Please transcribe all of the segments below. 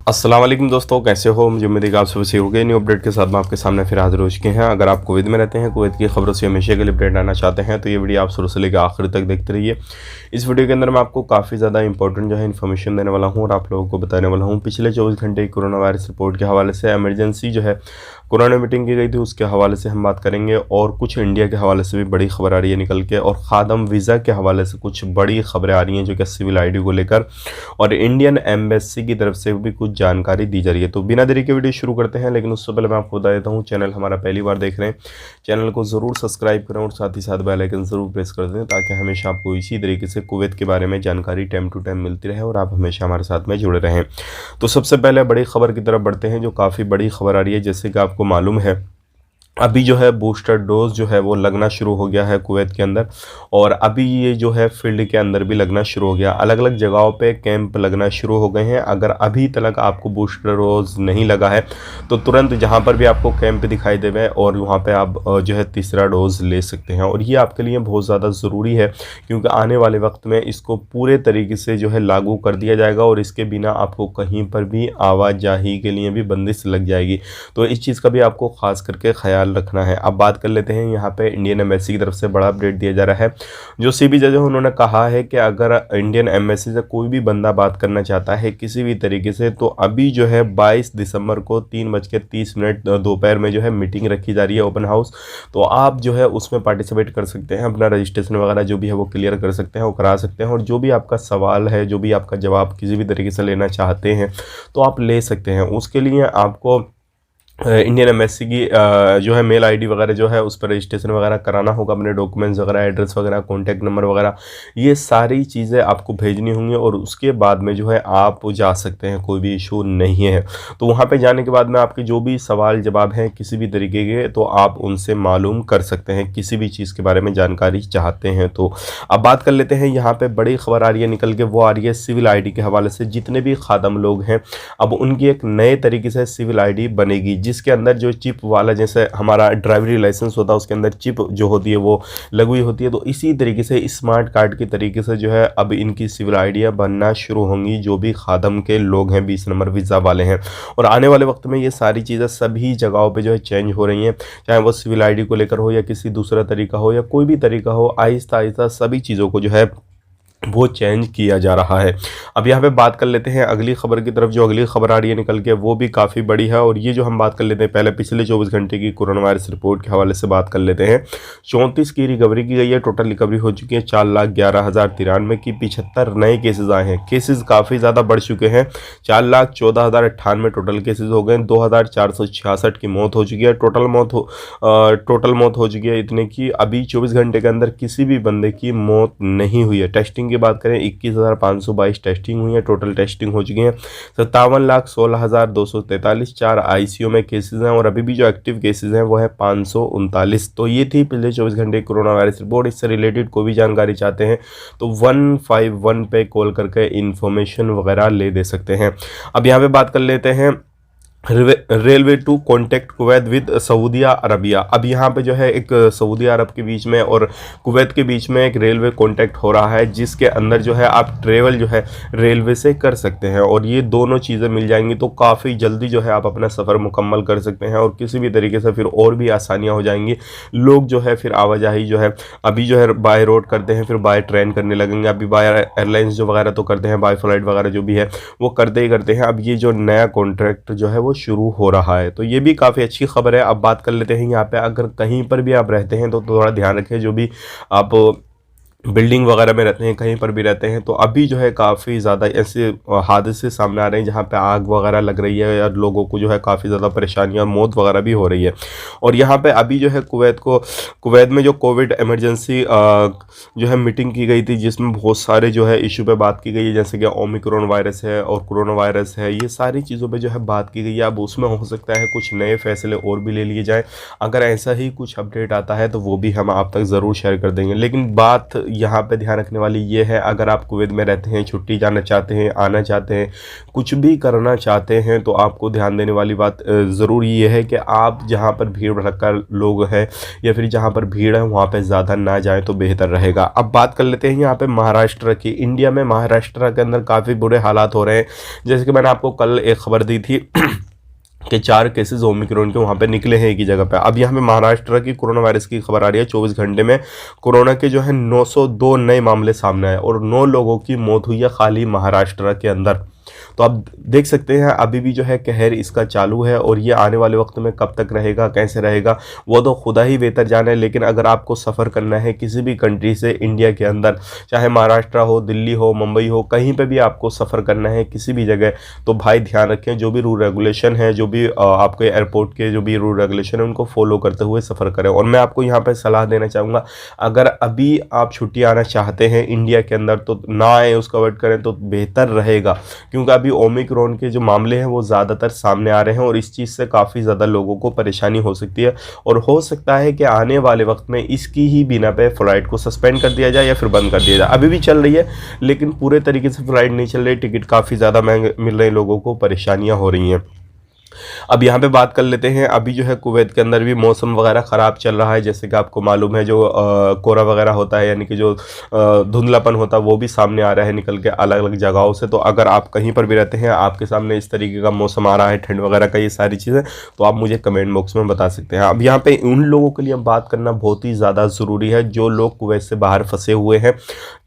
अस्सलाम वालेकुम दोस्तों, कैसे हो? मुझे उम्मीद है कि आप सब सही हो गए। न्यू अपडेट के साथ मैं आपके सामने फिर हाजिर हो चुके हैं। अगर आप कुवैत में रहते हैं, कुवैत की खबरों से हमेशा के लिए अपडेट आना चाहते हैं तो ये वीडियो आप शुरू से लेकर आखिर तक देखते रहिए। इस वीडियो के अंदर मैं आपको काफ़ी ज़्यादा इंपॉर्टेंट जो है इन्फॉर्मेशन देने वाला हूँ और आप लोगों को बताने वाला हूँ। पिछले 24 घंटे की कोरोना वायरस रिपोर्ट के हवाले से एमरजेंसी जो है कोरोना मीटिंग की गई थी उसके हवाले से हम बात करेंगे, और कुछ इंडिया के हवाले से भी बड़ी खबर आ रही है निकल के, और खादम वीज़ा के हवाले से कुछ बड़ी खबरें आ रही हैं जो कि सिविल आईडी को लेकर, और इंडियन एम्बेसी की तरफ से भी कुछ जानकारी दी जा रही है। तो बिना देरी के वीडियो शुरू करते हैं, लेकिन उससे पहले मैं आपको बता देता हूँ, चैनल हमारा पहली बार देख रहे हैं, चैनल को ज़रूर सब्सक्राइब करें और साथ ही साथ बेल आइकन ज़रूर प्रेस कर दें ताकि हमेशा आपको इसी तरीके से कुवैत के बारे में जानकारी टाइम टू टाइम मिलती रहे और आप हमेशा हमारे साथ में जुड़े रहें। तो सबसे पहले बड़ी खबर की तरफ बढ़ते हैं, जो काफ़ी बड़ी खबर आ रही है। जैसे कि आपको मालूम है, अभी जो है बूस्टर डोज जो है वो लगना शुरू हो गया है कुवैत के अंदर, और अभी ये जो है फील्ड के अंदर भी लगना शुरू हो गया। अलग अलग जगहों पे कैंप लगना शुरू हो गए हैं। अगर अभी तक आपको बूस्टर डोज नहीं लगा है तो तुरंत जहां पर भी आपको कैंप दिखाई देवे और वहां पे आप जो है तीसरा डोज ले सकते हैं, और ये आपके लिए बहुत ज़्यादा ज़रूरी है क्योंकि आने वाले वक्त में इसको पूरे तरीके से जो है लागू कर दिया जाएगा और इसके बिना आपको कहीं पर भी आवाजाही के लिए भी बंदिश लग जाएगी। तो इस चीज़ का भी आपको खास करके ख्याल रखना है। अब बात कर लेते हैं, यहाँ पे इंडियन एम्बेसी की तरफ से बड़ा अपडेट दिया जा रहा है। जो सीबी जज है उन्होंने कहा है कि अगर इंडियन एम्बेसी से कोई भी बंदा बात करना चाहता है किसी भी तरीके से, तो अभी जो है 22 दिसंबर को 3:30 दोपहर में जो है मीटिंग रखी जा रही है ओपन हाउस। तो आप जो है उसमें पार्टिसिपेट कर सकते हैं, अपना रजिस्ट्रेशन वगैरह जो भी है वो क्लियर कर सकते हैं, वो करा सकते हैं, और जो भी आपका सवाल है, जो भी आपका जवाब किसी भी तरीके से लेना चाहते हैं तो आप ले सकते हैं। उसके लिए आपको इंडियन एम्बेसी की जो है मेल आईडी वगैरह जो है उस पर रजिस्ट्रेशन वगैरह कराना होगा, अपने डॉक्यूमेंट्स वगैरह, एड्रेस वगैरह, कॉन्टैक्ट नंबर वगैरह, ये सारी चीज़ें आपको भेजनी होंगी, और उसके बाद में जो है आप जा सकते हैं, कोई भी इशू नहीं है। तो वहाँ पे जाने के बाद में आपके जो भी सवाल जवाब हैं किसी भी तरीके के, तो आप उनसे मालूम कर सकते हैं किसी भी चीज़ के बारे में जानकारी चाहते हैं। तो अब बात कर लेते हैं, यहाँ पर बड़ी खबर आ रही है निकल के, वो आ रही है सिविल आई के हवाले से। जितने भी खादम लोग हैं अब उनकी एक नए तरीके से सिविल आई बनेगी, जिसके अंदर जो चिप वाला, जैसे हमारा ड्राइवरी लाइसेंस होता है उसके अंदर चिप जो होती है वो लगी हुई होती है, तो इसी तरीके से स्मार्ट कार्ड की तरीके से जो है अब इनकी सिविल आइडिया बनना शुरू होंगी, जो भी खादम के लोग हैं 20 नंबर वीज़ा वाले हैं। और आने वाले वक्त में ये सारी चीज़ें सभी जगहों पे जो है चेंज हो रही हैं, चाहे वो सिविल आईडी को लेकर हो या किसी दूसरा तरीका हो या कोई भी तरीका हो, आहिस्ता आहिस्ता सभी चीज़ों को जो है वो चेंज किया जा रहा है। अब यहाँ पे बात कर लेते हैं अगली खबर की तरफ। जो अगली खबर आ रही है निकल के वो भी काफ़ी बड़ी है, और ये जो हम बात कर लेते हैं, पहले पिछले 24 घंटे की कोरोना वायरस रिपोर्ट के हवाले से बात कर लेते हैं। 34 की रिकवरी की गई है, टोटल रिकवरी हो चुकी है 4,11,093 की। 75 नए केसेज आए हैं, केसेज काफ़ी ज़्यादा बढ़ चुके हैं, 4,14,098 टोटल केसेज हो गए। 2,466 की मौत हो चुकी है। टोटल मौत हो चुकी है इतने की अभी 24 घंटे के अंदर किसी भी बंदे की मौत नहीं हुई है। टेस्टिंग की बात करें 21,522 टेस्टिंग हुई है, टोटल टेस्टिंग हो चुकी है 57,16,243। 4 आईसीयू में केसेस हैं, और अभी भी जो एक्टिव केसेस हैं वो है 539। तो ये थी पिछले 24 घंटे कोरोना वायरस रिपोर्ट। इससे रिलेटेड कोई भी जानकारी चाहते हैं तो 151 पे कॉल करके इन्फॉर्मेशन वगैरह ले दे सकते हैं। अब यहाँ पे बात कर लेते हैं railway to contact Kuwait with Saudi Arabia. अब यहाँ पे जो है एक सऊदी अरब के बीच में और कुवैत के बीच में एक रेलवे कॉन्टेक्ट हो रहा है, जिसके अंदर जो है आप ट्रेवल जो है रेलवे से कर सकते हैं, और ये दोनों चीज़ें मिल जाएंगी तो काफ़ी जल्दी जो है आप अपना सफ़र मुकम्मल कर सकते हैं, और किसी भी तरीके से फिर और भी आसानियाँ हो जाएंगी। लोग जो है फिर आवाजाही जो है अभी जो है बाय रोड करते हैं, फिर बाय ट्रेन करने लगेंगे, अभी बाय एयरलाइंस जो वगैरह तो करते हैं, बाय फ्लाइट वगैरह जो भी है वो करते ही करते हैं। अब ये जो नया कॉन्ट्रैक्ट जो है वो शुरू हो रहा है, तो ये भी काफ़ी अच्छी खबर है। अब बात कर लेते हैं यहाँ पे, अगर कहीं पर भी आप रहते हैं तो थोड़ा ध्यान रखें, जो भी आप बिल्डिंग वगैरह में रहते हैं, कहीं पर भी रहते हैं, तो अभी जो है काफ़ी ज़्यादा ऐसे हादसे सामने आ रहे हैं जहाँ पे आग वगैरह लग रही है, या लोगों को जो है काफ़ी ज़्यादा परेशानियाँ, मौत वगैरह भी हो रही है। और यहाँ पे अभी जो है कुवैत में जो कोविड इमरजेंसी जो है मीटिंग की गई थी, जिसमें बहुत सारे जो है इशू पे बात की गई है, जैसे कि ओमिक्रॉन वायरस है और कोरोना वायरस है, ये सारी चीज़ों पर जो है बात की गई है। अब उसमें हो सकता है कुछ नए फैसले और भी ले लिए जाएँ। अगर ऐसा ही कुछ अपडेट आता है तो वो भी हम आप तक ज़रूर शेयर कर देंगे। लेकिन बात यहाँ पे ध्यान रखने वाली ये है, अगर आप कुवैत में रहते हैं, छुट्टी जाना चाहते हैं, आना चाहते हैं, कुछ भी करना चाहते हैं, तो आपको ध्यान देने वाली बात ज़रूर ये है कि आप जहाँ पर भीड़ भड़का लोग हैं या फिर जहाँ पर भीड़ है वहाँ पे ज़्यादा ना जाएं तो बेहतर रहेगा। अब बात कर लेते हैं यहाँ पे महाराष्ट्र की। इंडिया में महाराष्ट्र के अंदर काफ़ी बुरे हालात हो रहे हैं। जैसे कि मैंने आपको कल एक खबर दी थी कि 4 केसेस ओमिक्रॉन के वहाँ पे निकले हैं एक ही जगह पे। अब यहाँ पे महाराष्ट्र की कोरोना वायरस की खबर आ रही है। 24 घंटे में कोरोना के जो है 902 नए मामले सामने आए और 9 लोगों की मौत हुई है खाली महाराष्ट्र के अंदर। तो आप देख सकते हैं अभी भी जो है कहर इसका चालू है और ये आने वाले वक्त में कब तक रहेगा, कैसे रहेगा, वो तो खुदा ही बेहतर जाने। लेकिन अगर आपको सफ़र करना है किसी भी कंट्री से इंडिया के अंदर, चाहे महाराष्ट्र हो, दिल्ली हो, मुंबई हो, कहीं पे भी आपको सफ़र करना है किसी भी जगह, तो भाई ध्यान रखें जो भी रूल रेगुलेशन है, जो भी आपके एयरपोर्ट के जो भी रूल रेगुलेशन है उनको फॉलो करते हुए सफ़र करें। और मैं आपको यहाँ पर सलाह देना चाहूँगा, अगर अभी आप छुट्टी आना चाहते हैं इंडिया के अंदर तो ना आए, उसको अवॉइड करें तो बेहतर रहेगा। क्योंकि अभी ओमिक्रॉन के जो मामले हैं वो ज़्यादातर सामने आ रहे हैं और इस चीज़ से काफ़ी ज़्यादा लोगों को परेशानी हो सकती है और हो सकता है कि आने वाले वक्त में इसकी ही बिना पे फ़्लाइट को सस्पेंड कर दिया जाए या फिर बंद कर दिया जाए। अभी भी चल रही है लेकिन पूरे तरीके से फ़्लाइट नहीं चल रही, टिकट काफ़ी ज़्यादा महंगे मिल रहे हैं, लोगों को परेशानियाँ हो रही हैं। अब यहाँ पे बात कर लेते हैं, अभी जो है कुवैत के अंदर भी मौसम वगैरह ख़राब चल रहा है। जैसे कि आपको मालूम है जो कोहरा वगैरह होता है, यानी कि जो धुंधलापन होता है वो भी सामने आ रहा है निकल के अलग अलग जगहों से। तो अगर आप कहीं पर भी रहते हैं, आपके सामने इस तरीके का मौसम आ रहा है, ठंड वगैरह का, ये सारी चीज़ें, तो आप मुझे कमेंट बॉक्स में बता सकते हैं। अब यहाँ पर उन लोगों के लिए बात करना बहुत ही ज़्यादा ज़रूरी है जो लोग कुवैत से बाहर फंसे हुए हैं,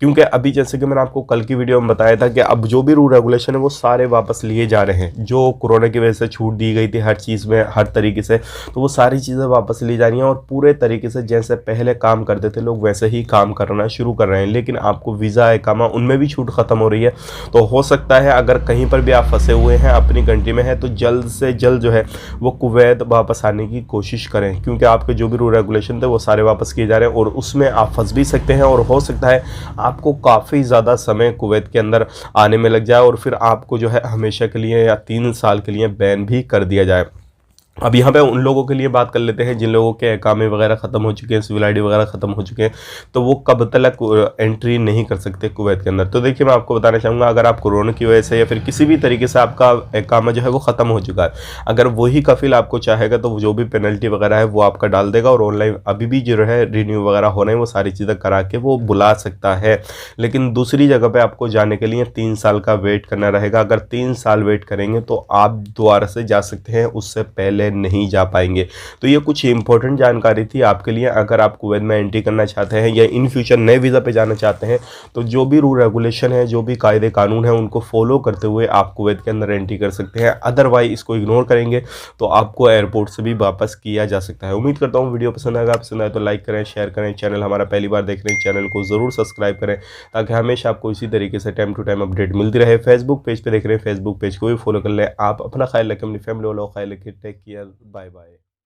क्योंकि अभी जैसे कि मैंने आपको कल की वीडियो में बताया था कि अब जो भी रूल रेगुलेशन है वो सारे वापस लिए जा रहे हैं। जो कोरोना की वजह से छूट दी गई थी हर चीज़ में, हर तरीके से, तो वो सारी चीज़ें वापस ली जा रही हैं और पूरे तरीके से जैसे पहले काम करते थे लोग वैसे ही काम करना शुरू कर रहे हैं। लेकिन आपको वीज़ा इकामा उनमें भी छूट ख़त्म हो रही है। तो हो सकता है अगर कहीं पर भी आप फंसे हुए हैं अपनी कंट्री में है तो जल्द से जल्द जो है वो कुवैत वापस आने की कोशिश करें, क्योंकि आपके जो भी रूल रेगुलेशन थे वो सारे वापस किए जा रहे हैं और उसमें आप फंस भी सकते हैं और हो सकता है आपको काफ़ी ज़्यादा समय कुवैत के अंदर आने में लग जाए और फिर आपको जो है हमेशा के लिए या 3 साल के लिए बैन भी कर दिया जाए। अब यहाँ पे उन लोगों के लिए बात कर लेते हैं जिन लोगों के इकामे वगैरह ख़त्म हो चुके हैं, सिविल आईडी वगैरह ख़त्म हो चुके हैं, तो वो कब तक एंट्री नहीं कर सकते कुवैत के अंदर। तो देखिए मैं आपको बताना चाहूँगा, अगर आप कोरोना की वजह से या फिर किसी भी तरीके से आपका इकामा जो है वो ख़त्म हो चुका है, अगर वही कफिल आपको चाहेगा तो जो भी पेनल्टी वगैरह है वो आपका डाल देगा और ऑनलाइन अभी भी जो है रिन्यू वगैरह हो रहे हैं वो सारी चीज़ें करा के वो बुला सकता है। लेकिन दूसरी जगह पर आपको जाने के लिए 3 साल का वेट करना रहेगा। अगर 3 साल वेट करेंगे तो आप दोबारा से जा सकते हैं, उससे पहले नहीं जा पाएंगे। तो ये कुछ इंपॉर्टेंट जानकारी थी आपके लिए। अगर आप कुवैत में एंट्री करना चाहते हैं या इन फ्यूचर नए वीज़ा पे जाना चाहते हैं तो जो भी रूल रेगुलेशन है, जो भी कायदे कानून है, उनको फॉलो करते हुए आप कुवैत के अंदर एंट्री कर सकते हैं। अदरवाइज इसको इग्नोर करेंगे तो आपको एयरपोर्ट से भी वापस किया जा सकता है। उम्मीद करता हूँ वीडियो पसंद आएगा। पसंद आए तो लाइक करें, शेयर करें। चैनल हमारा पहली बार देख रहे हैं, चैनल को ज़रूर सब्सक्राइब करें ताकि हमेशा आपको इसी तरीके से टाइम टू टाइम अपडेट मिलती रहे। फेसबुक पेज पर देख रहे हैं, फेसबुक पेज को भी फॉलो कर लें। आप अपना ख्याल रखें, अपनी फैमिली वालों का ख्याल रखें। Take care, bye bye.